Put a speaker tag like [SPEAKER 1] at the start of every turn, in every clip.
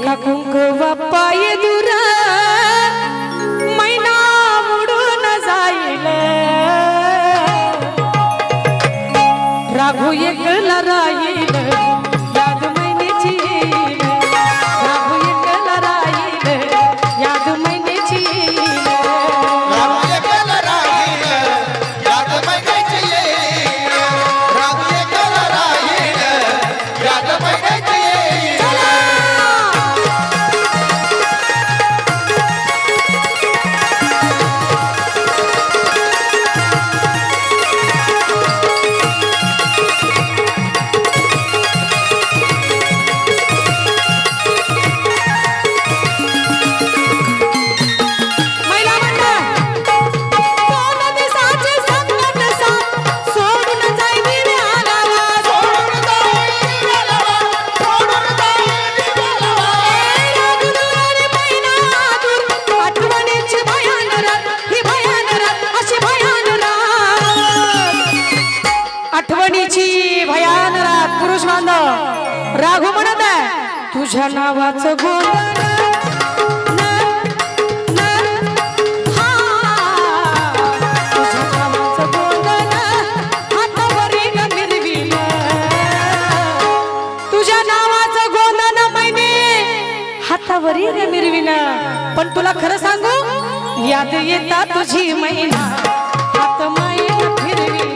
[SPEAKER 1] हळदीचा कुंकवा पाय दुरा मैना उडून जाईल राघू एकला राहील याद मैनेची येईल राघू एकला राहील याद मैनेची येईल
[SPEAKER 2] राघू एकला राहील याद मैनेची येईल राघू एकला राहील याद मैनेची येईल
[SPEAKER 1] आठवणीची भयान रात पुरुष बांधव राघू म्हणत आहे तुझ्या नावाचं गोंधळ तुझ्या नावाचं गोंधळ हातावरी मिरविल तुझ्या नावाचं गोंधळ मैने हातावरी मिरविल पण तुला खरं सांगू याद येता तुझी मैना हात मायेला फिरवी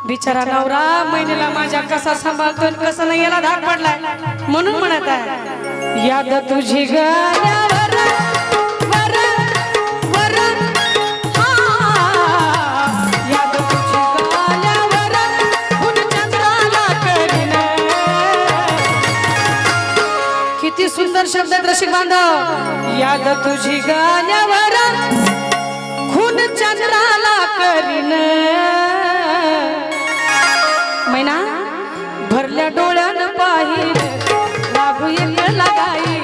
[SPEAKER 1] बिचारा नवरा महिनेला माझ्या कसा सांभाळतो कसं नाही याला धाक पडलाय म्हणून म्हणत आहे याद तुझी गाण्यावर वर वर याद तुझी गाण्यावर फुल चंद्राला करीन किती सुंदर शब्द आहेत रसिक बांधव याद तुझी गाण्यावर खून चंद्राला करीन मैना भरल्या डोळ्यानं पाहिलं राघू एकला गाईल